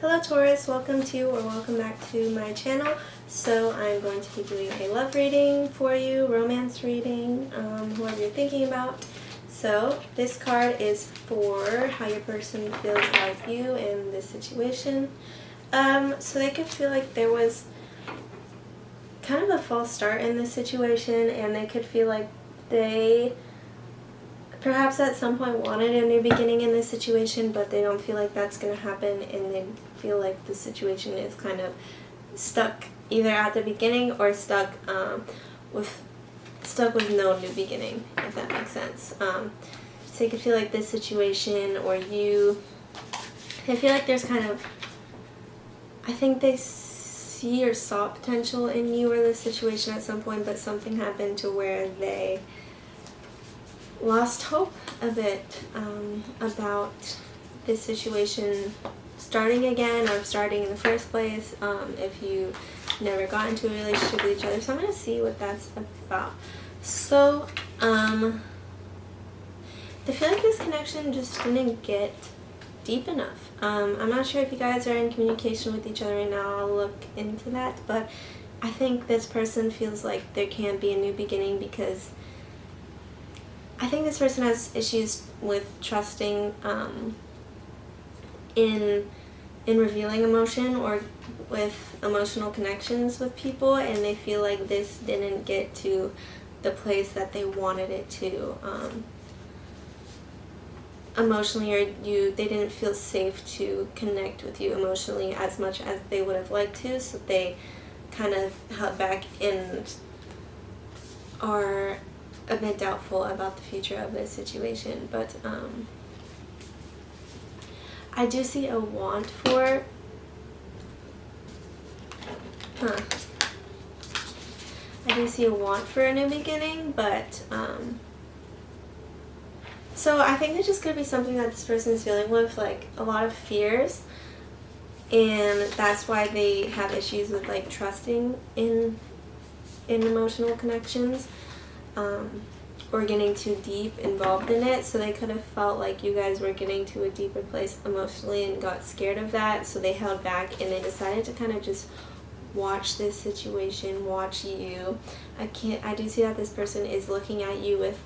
Hello Taurus, welcome to or welcome back to my channel. So I'm going to be doing a love reading for you, romance reading, whoever you're thinking about. So this card is for how your person feels about you in this situation. So they could feel like there was kind of a false start in this situation, and they could feel like they perhaps at some point wanted a new beginning in this situation, but they don't feel like that's going to happen, and they feel like the situation is kind of stuck either at the beginning or stuck with no new beginning, if that makes sense. So you could feel like this situation, or they feel like there's kind of, I think they see or saw potential in you or this situation at some point, but something happened to where they lost hope a bit about this situation starting again, or starting in the first place, if you never got into a relationship with each other. So I'm going to see what that's about. So I feel like this connection just didn't get deep enough. I'm not sure if you guys are in communication with each other right now. I'll look into that, but I think this person feels like there can be a new beginning, because I think this person has issues with trusting in revealing emotion or with emotional connections with people, and they feel like this didn't get to the place that they wanted it to emotionally, or they didn't feel safe to connect with you emotionally as much as they would have liked to, so they kind of held back and are a bit doubtful about the future of this situation. But I do see a want for I do see a want for a new beginning, but so I think it's just going to be something that this person is dealing with, like a lot of fears, and that's why they have issues with like trusting in emotional connections, or getting too deep involved in it. So they could have felt like you guys were getting to a deeper place emotionally and got scared of that, so they held back and they decided to kind of just watch this situation, watch you. I do see that this person is looking at you with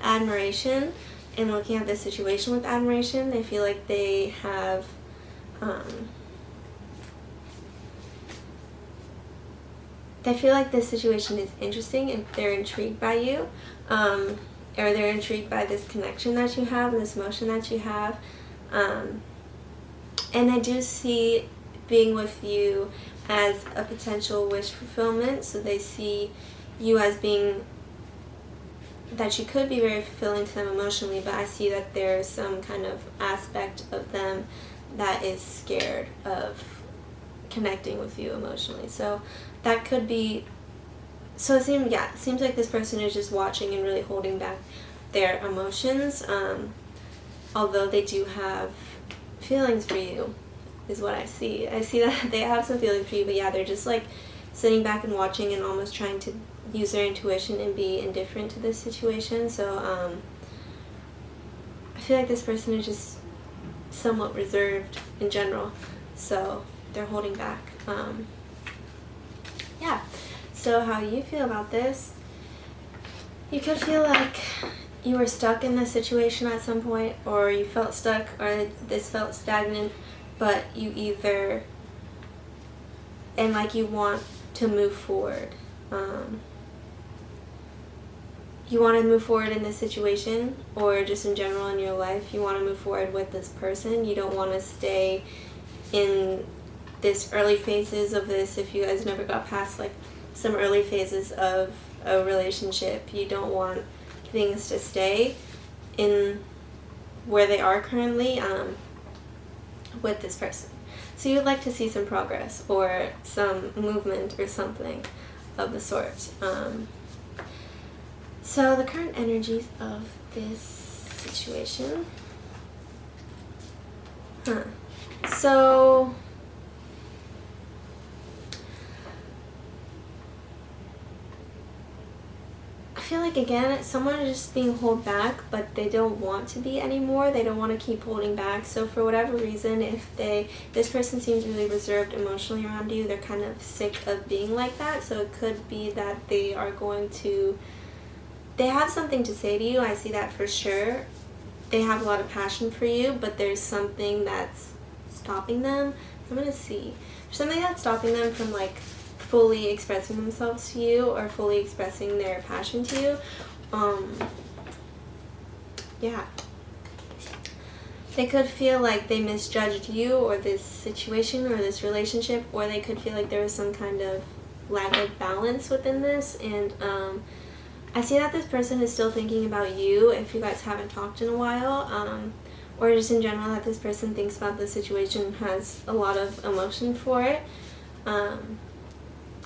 admiration, and looking at this situation with admiration. They feel like they have they feel like this situation is interesting, and they're intrigued by you, or they're intrigued by this connection that you have, this emotion that you have, and I do see being with you as a potential wish fulfillment. So they see you as being that you could be very fulfilling to them emotionally, but I see that there's some kind of aspect of them that is scared of connecting with you emotionally. So that could be, so it seems like this person is just watching and really holding back their emotions, although they do have feelings for you, is what I see. I see that they have some feelings for you, but yeah, they're just like sitting back and watching and almost trying to use their intuition and be indifferent to this situation. So I feel like this person is just somewhat reserved in general, so they're holding back. Yeah, so how you feel about this, you could feel like you were stuck in this situation at some point, or you felt stuck, or this felt stagnant, but you either, and like you want to move forward. You want to move forward in this situation, or just in general in your life, you want to move forward with this person. You don't want to stay in this early phases of this. If you guys never got past like some early phases of a relationship, you don't want things to stay in where they are currently with this person. So you'd like to see some progress or some movement or something of the sort. So the current energies of this situation. So I feel like, again, someone is just being held back, but they don't want to be anymore. They don't want to keep holding back. So for whatever reason, if this person seems really reserved emotionally around you, they're kind of sick of being like that. So it could be that they have something to say to you. I see that for sure. They have a lot of passion for you, but there's something that's stopping them. I'm going to see. There's something that's stopping them from, like, fully expressing themselves to you or fully expressing their passion to you. Yeah. They could feel like they misjudged you or this situation or this relationship, or they could feel like there was some kind of lack of balance within this. And I see that this person is still thinking about you if you guys haven't talked in a while, or just in general that this person thinks about the situation, has a lot of emotion for it.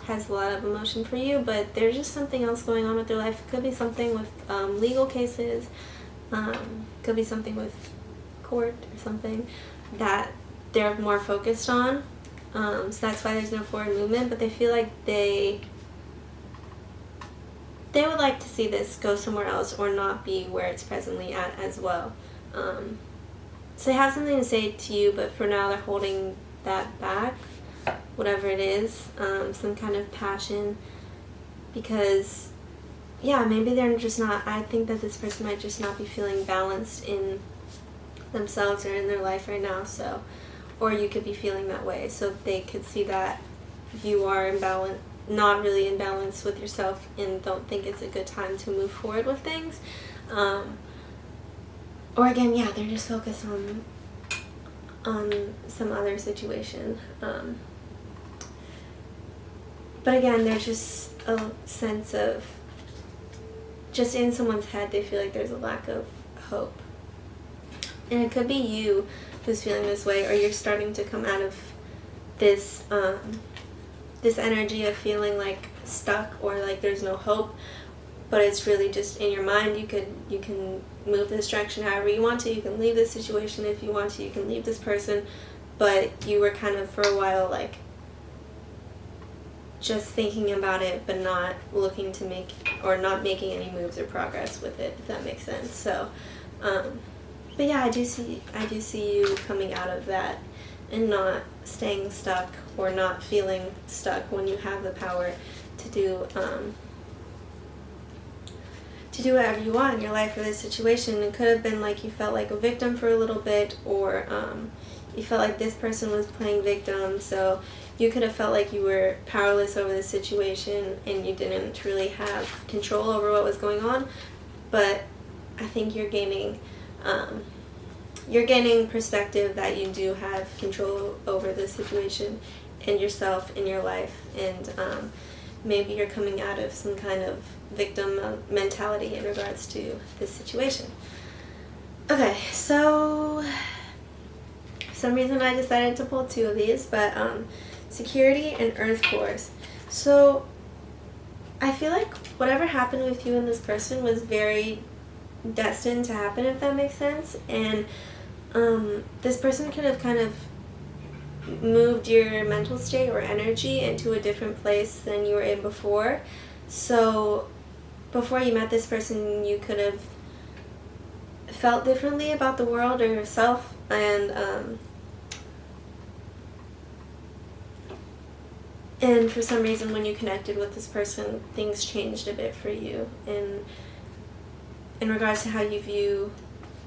Has a lot of emotion for you, but there's just something else going on with their life. It could be something with legal cases, could be something with court or something that they're more focused on. So that's why there's no forward movement, but they feel like they would like to see this go somewhere else or not be where it's presently at as well. So they have something to say to you, but for now they're holding that back. Whatever it is, some kind of passion, because yeah, maybe they're just not, I think that this person might just not be feeling balanced in themselves or in their life right now. So, or you could be feeling that way, so they could see that you are not really in balance with yourself and don't think it's a good time to move forward with things. Or again, yeah, they're just focused on some other situation. But again, there's just a sense of, just in someone's head, they feel like there's a lack of hope. And it could be you who's feeling this way, or you're starting to come out of this this energy of feeling like stuck or like there's no hope, but it's really just in your mind. You can move this direction however you want to. You can leave this situation if you want to. You can leave this person, but you were kind of for a while like just thinking about it, but not looking to make, or not making any moves or progress with it, if that makes sense. So, but yeah, I do see you coming out of that and not staying stuck or not feeling stuck when you have the power to do whatever you want in your life or this situation. It could have been like you felt like a victim for a little bit, or you felt like this person was playing victim, so you could have felt like you were powerless over the situation and you didn't really have control over what was going on. But I think you're gaining perspective that you do have control over the situation and yourself in your life, and maybe you're coming out of some kind of victim mentality in regards to this situation. Okay, so for some reason I decided to pull two of these, but security and earth force. So I feel like whatever happened with you and this person was very destined to happen, if that makes sense. And this person could have kind of moved your mental state or energy into a different place than you were in before. So before you met this person, you could have felt differently about the world or yourself, and for some reason when you connected with this person, things changed a bit for you in regards to how you view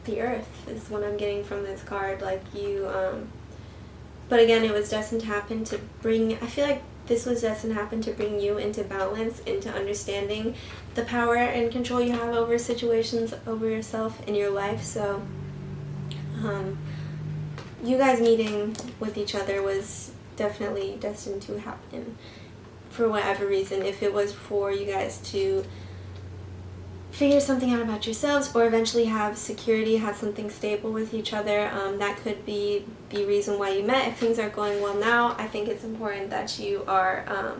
the earth, is what I'm getting from this card. Like you, but again, it was destined to happen to bring, I feel like this was destined to happen to bring you into balance, into understanding the power and control you have over situations, over yourself in your life. So you guys meeting with each other was definitely destined to happen for whatever reason. If it was for you guys to figure something out about yourselves or eventually have security, have something stable with each other, that could be the reason why you met. If things are going well now, I think it's important that you are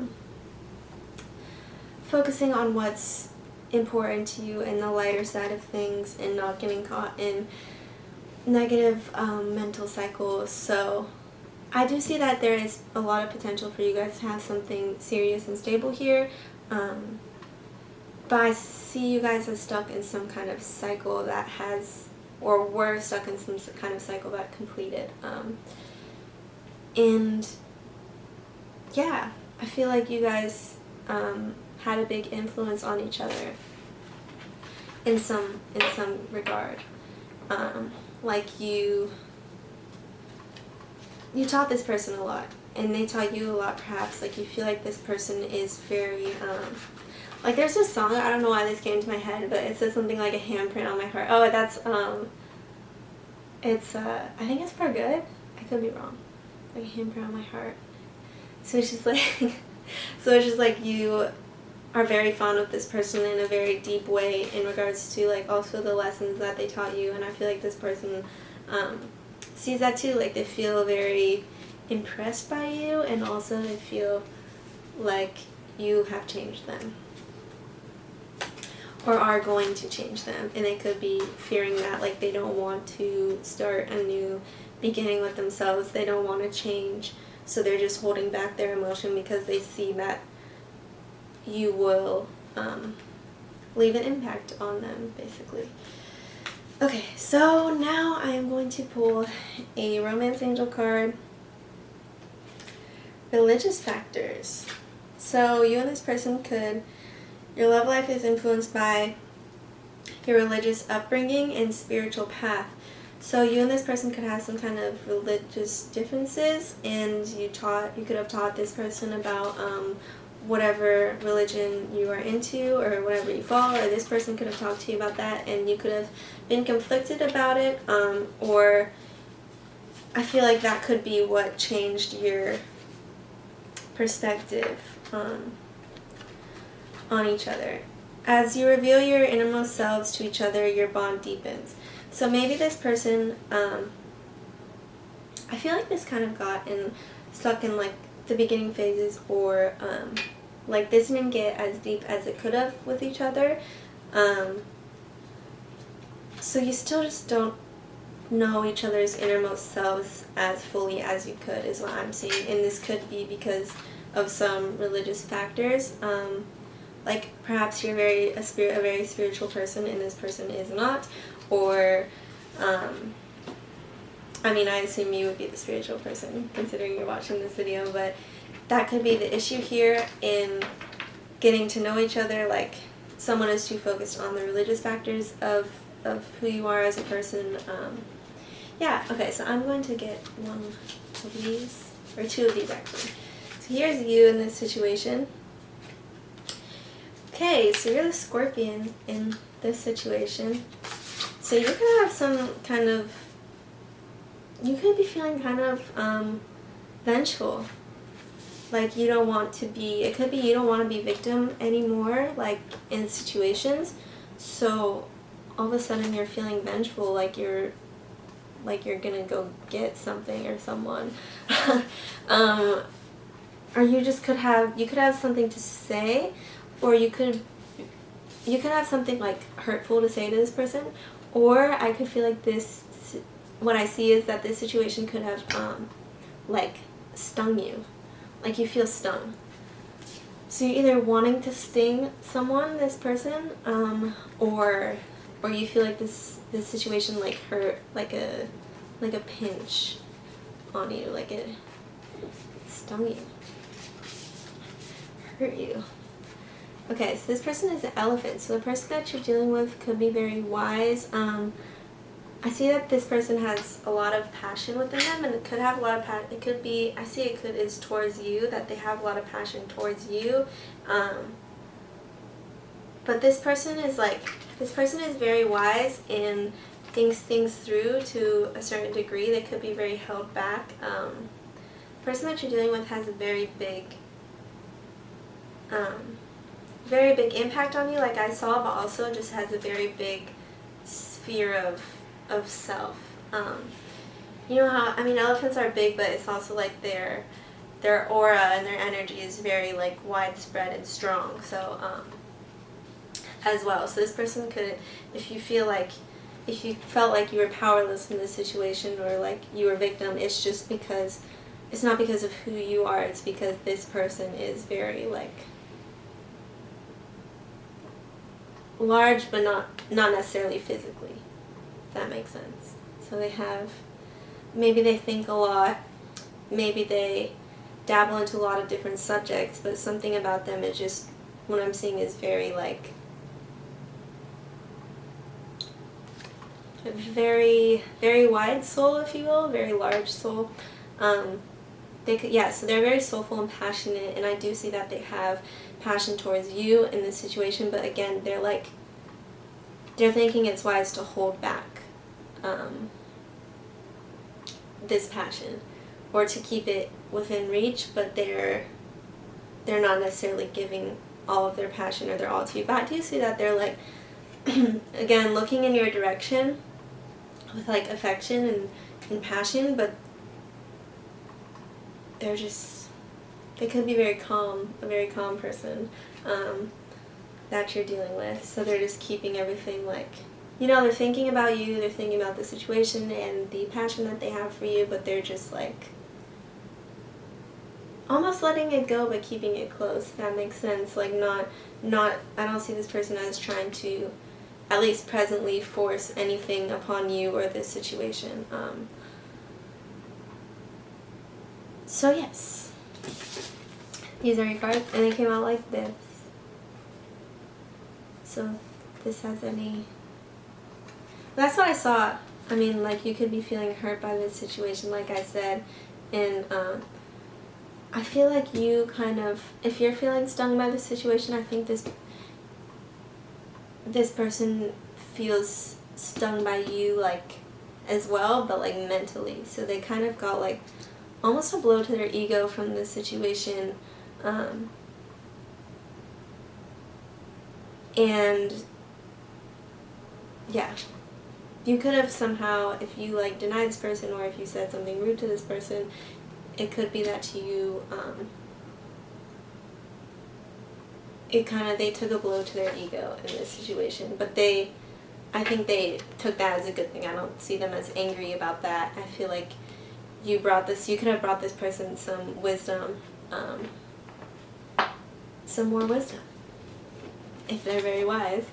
focusing on what's important to you and the lighter side of things, and not getting caught in negative mental cycles. So I do see that there is a lot of potential for you guys to have something serious and stable here. but I see you guys are stuck in some kind of cycle that has, or were stuck in some kind of cycle that completed. And yeah, I feel like you guys had a big influence on each other in some regard. Like you taught this person a lot, and they taught you a lot. Perhaps like you feel like this person is very like there's this song, I don't know why this came to my head, but it says something like a handprint on my heart. Oh, that's it's I think it's For Good. I could be wrong. Like a handprint on my heart. So it's just like you are very fond of this person in a very deep way in regards to like also the lessons that they taught you, and I feel like this person sees that too. Like they feel very impressed by you, and also they feel like you have changed them or are going to change them, and they could be fearing that, like they don't want to start a new beginning with themselves, they don't want to change, so they're just holding back their emotion because they see that you will leave an impact on them, basically. Okay, so now I am going to pull a romance angel card. Religious factors. So you and this person your love life is influenced by your religious upbringing and spiritual path. So you and this person could have some kind of religious differences, and you could have taught this person about whatever religion you are into or whatever you follow, or this person could have talked to you about that and you could have been conflicted about it, or I feel like that could be what changed your perspective on each other. As you reveal your innermost selves to each other, your bond deepens. So maybe this person, I feel like this kind of got stuck in like the beginning phases, or like this didn't get as deep as it could have with each other. So you still just don't know each other's innermost selves as fully as you could, is what I'm seeing. And this could be because of some religious factors. Like perhaps you're a very spiritual person and this person is not, or I mean, I assume you would be the spiritual person considering you're watching this video, but that could be the issue here in getting to know each other. Like someone is too focused on the religious factors of who you are as a person. Yeah, okay, so I'm going to get one of these, or two of these actually. So here's you in this situation. Okay, so you're the Scorpion in this situation. So you could have some kind of, you could be feeling kind of vengeful. Like you don't want to be, it could be you don't want to be victim anymore, like in situations. So all of a sudden you're feeling vengeful, like you're gonna go get something or someone. Or you just could have something to say, or you could have something like hurtful to say to this person, or I could feel like this, what I see is that this situation could have like stung you, like you feel stung. So you're either wanting to sting someone, this person, or you feel like this situation like hurt, like a pinch on you, like it stung you, hurt you. Okay, so this person is an elephant. So the person that you're dealing with could be very wise. I see that this person has a lot of passion within them, and it could have a lot of passion. It could be, I see it could is towards you, that they have a lot of passion towards you. But this person is very wise and thinks things through to a certain degree. They could be very held back. The person that you're dealing with has a very big impact on you, like I saw, but also just has a very big sphere of self. You know how, I mean, elephants are big, but it's also like their aura and their energy is very like widespread and strong. So as well, so this person could, if you felt like you were powerless in this situation, or like you were a victim, it's just because it's not because of who you are, it's because this person is very like large, but not necessarily physically, if that makes sense. So they have, maybe they think a lot, maybe they dabble into a lot of different subjects, but something about them is just, what I'm seeing is very like, a very, very wide soul, if you will, very large soul. They could, yeah, so they're very soulful and passionate, and I do see that they have passion towards you in this situation, but again, they're like, they're thinking it's wise to hold back this passion, or to keep it within reach, but they're not necessarily giving all of their passion or their all to you. But I do see that they're like, again, looking in your direction with like affection and passion, but they're just, they could be very calm, a very calm person that you're dealing with. So they're just keeping everything like, you know, they're thinking about you, they're thinking about the situation and the passion that they have for you, but they're just like almost letting it go but keeping it close, if that makes sense. Like not, I don't see this person as trying to, at least presently, force anything upon you or this situation. So yes, these are your cards, and they came out like this. So if this has any, that's what I saw. I mean, like, you could be feeling hurt by this situation, like I said, and I feel like you kind of, if you're feeling stung by this situation, I think this person feels stung by you, like, as well, but like mentally. So they kind of got like almost a blow to their ego from this situation, and yeah, you could have somehow, if you like denied this person or if you said something rude to this person, it could be that to you, it kind of, they took a blow to their ego in this situation, but I think they took that as a good thing. I don't see them as angry about that. I feel like you could have brought this person some wisdom, some more wisdom, if they're very wise.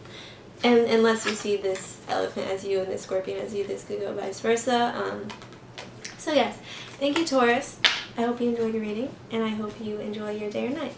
And unless you see this elephant as you and this scorpion as you, this could go vice versa. So yes, thank you, Taurus. I hope you enjoyed your reading, and I hope you enjoy your day or night.